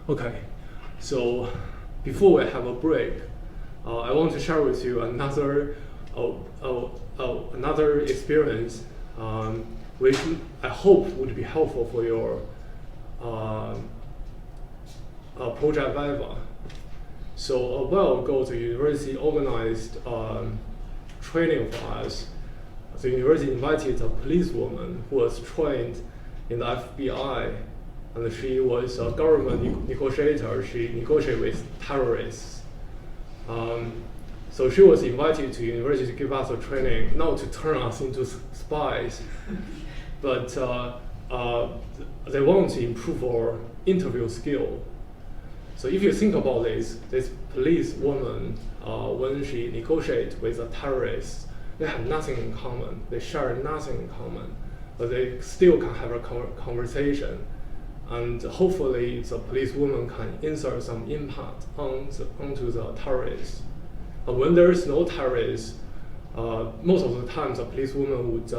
Okay, so before we have a break, I want to share with you another experience, which I hope would be helpful for your project Viva. So a while ago, the university organized training for us. The university invited a policewoman who was trained in the FBI, and she was a government negotiator. She negotiated with terrorists. So she was invited to university to give us a training, not to turn us into spies, but they want to improve our interview skill. So if you think about this police woman, when she negotiates with a terrorist, they have nothing in common. They share nothing in common, but they still can have a conversation. And hopefully the police woman can insert some impact onto the terrorists. When there is no terrorists, most of the time the police woman would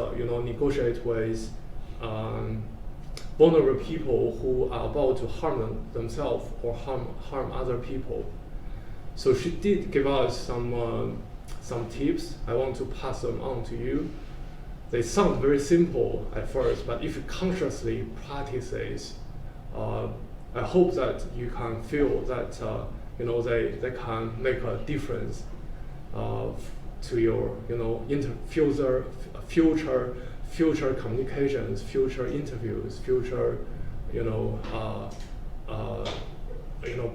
negotiate with vulnerable people who are about to harm themselves or harm other people. So she did give us some tips. I want to pass them on to you. They sound very simple at first, but if you consciously practice this, I hope that you can feel that they can make a difference to your future communications, future interviews, future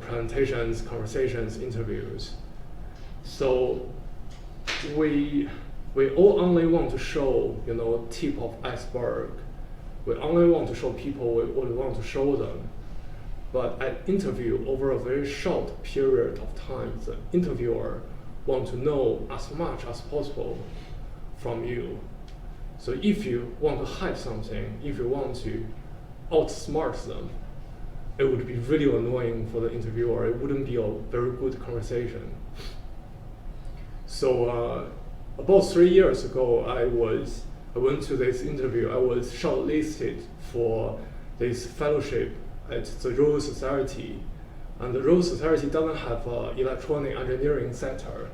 presentations, conversations, interviews. So we all only want to show tip of iceberg. We only want to show people what we want to show them. But at interview, over a very short period of time, the interviewer wants to know as much as possible from you. So if you want to hide something, if you want to outsmart them, it would be really annoying for the interviewer. It wouldn't be a very good conversation. So about 3 years ago, I went to this interview. I was shortlisted for this fellowship at the Royal Society. And the Royal Society doesn't have an electronic engineering center.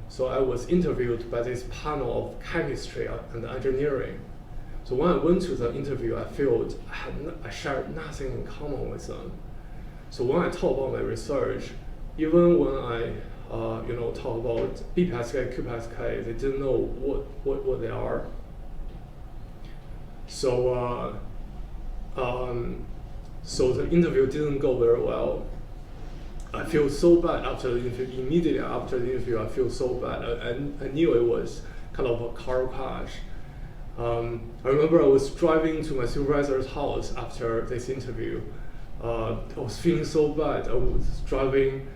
So I was interviewed by this panel of chemistry and engineering. So when I went to the interview, I felt I shared nothing in common with them. So when I talk about my research, even when I talk about BPSK, QPSK, they didn't know what they are. So so the interview didn't go very well. I feel so bad after the interview. Immediately after the interview, I feel so bad. I knew it was kind of a car crash. I remember I was driving to my supervisor's house after this interview. I was feeling so bad. I was driving.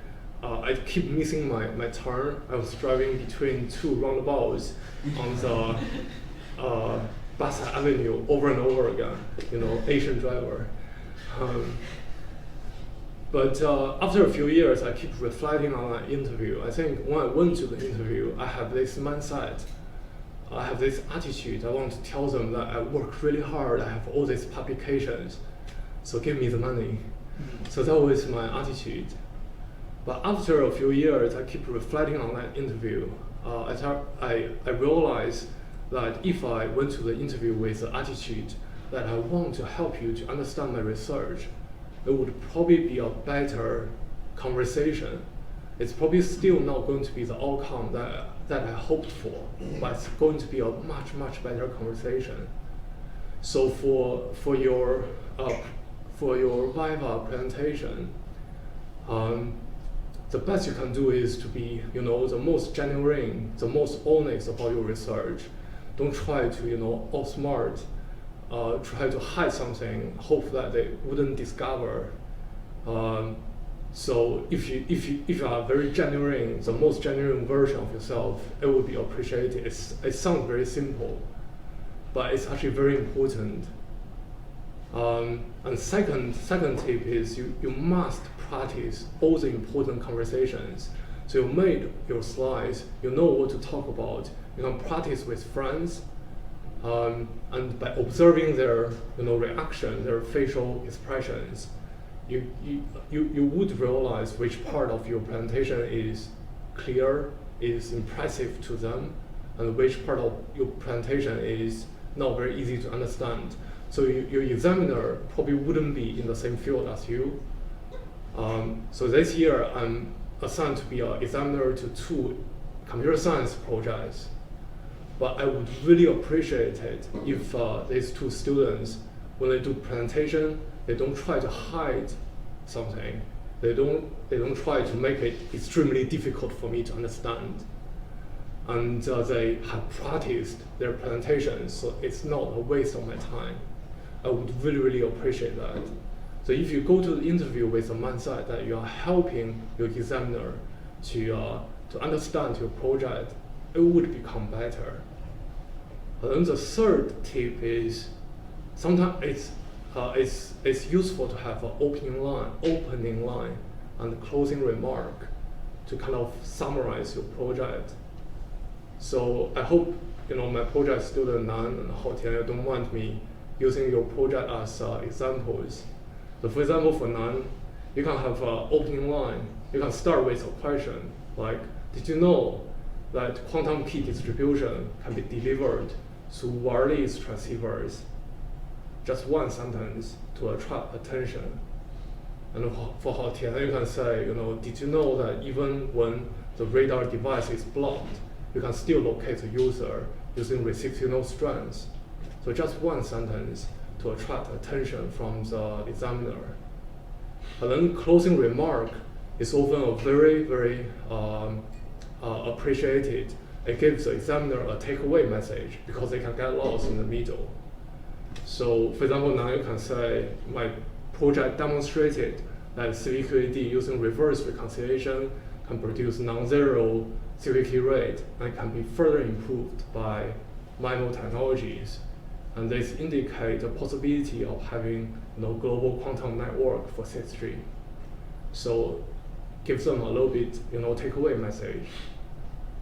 I keep missing my turn. I was driving between two roundabouts on the Basa Avenue over and over again. Asian driver. But after a few years, I keep reflecting on that interview. I think when I went to the interview, I have this mindset. I have this attitude. I want to tell them that I work really hard. I have all these publications, so give me the money. So that was my attitude. But after a few years, I keep reflecting on that interview. I realized that if I went to the interview with the attitude that I want to help you to understand my research, it would probably be a better conversation. It's probably still not going to be the outcome that I hoped for, but it's going to be a much, much better conversation. So for your Viva presentation, the best you can do is to be the most genuine, the most honest about your research. Don't try to outsmart. Try to hide something, hope that they wouldn't discover. So if you are very genuine, the most genuine version of yourself, it would be appreciated. It sounds very simple, but it's actually very important. And second tip is you must practice all the important conversations. So you made your slides, you know what to talk about. You can practice with friends. And by observing their reaction, their facial expressions, you would realize which part of your presentation is clear, is impressive to them, and which part of your presentation is not very easy to understand. So your examiner probably wouldn't be in the same field as you. So this year I'm assigned to be an examiner to 2 computer science projects. But I would really appreciate it if these 2 students, when they do presentation, they don't try to hide something. They don't try to make it extremely difficult for me to understand. And they have practiced their presentations, so it's not a waste of my time. I would really, really appreciate that. So if you go to the interview with a mindset that you are helping your examiner to understand your project, it would become better. And then the third tip is sometimes it's useful to have an opening line and a closing remark to kind of summarize your project. So I hope my project student Nan and Hao Tian don't mind me using your project as examples. So for example, for Nan, you can have an opening line. You can start with a question like, did you know that quantum key distribution can be delivered through wireless transceivers? Just one sentence to attract attention. And for Hao Tian, you can say, did you know that even when the radar device is blocked, you can still locate the user using reciprocal strands? So just one sentence to attract attention from the examiner. And then closing remark is often a very, very appreciated. It gives the examiner a takeaway message because they can get lost in the middle. So for example, now you can say, my project demonstrated that CVQAD using reverse reconciliation can produce non-zero CVQ rate and can be further improved by MIMO technologies. And this indicates the possibility of having global quantum network for SID3. So give them a little bit takeaway message.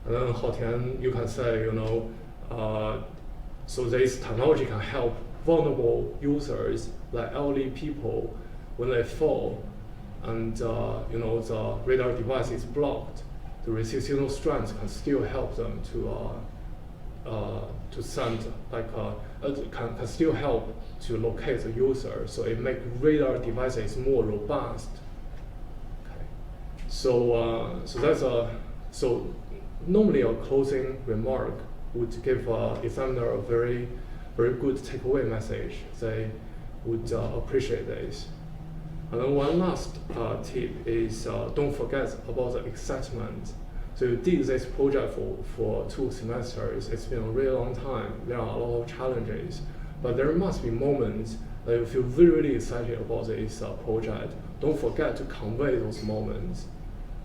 And then Hao Tian, you can say, so this technology can help vulnerable users like elderly people when they fall and the radar device is blocked. The reciprocal strands can still help them to send can still help to locate the user. So it makes radar devices more robust. Okay. So so normally a closing remark would give examiner a very, very good takeaway message. They would appreciate this. And then one last tip is don't forget about the excitement. So you did this project for 2 semesters. It's been a really long time. There are a lot of challenges, but there must be moments that you feel really, really excited about this project. Don't forget to convey those moments.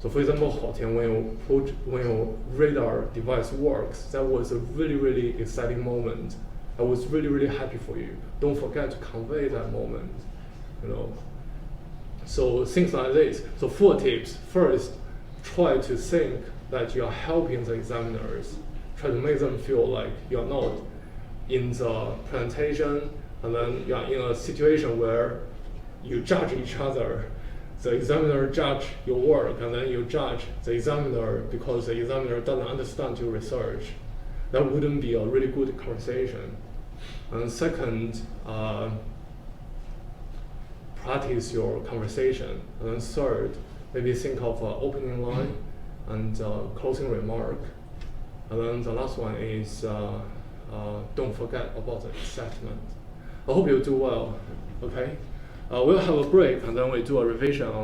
So for example, Hao Tian, when your radar device works, that was a really, really exciting moment. I was really, really happy for you. Don't forget to convey that moment. So things like this. So 4 tips. First, try to think that you are helping the examiners. Try to make them feel like you're not in the presentation and then you're in a situation where you judge each other. The examiner judge your work and then you judge the examiner because the examiner doesn't understand your research. That wouldn't be a really good conversation. And second, practice your conversation. And then third, maybe think of an opening line and closing remark. And then the last one is don't forget about the excitement. I hope you do well, okay? We'll have a break and then we do a revision on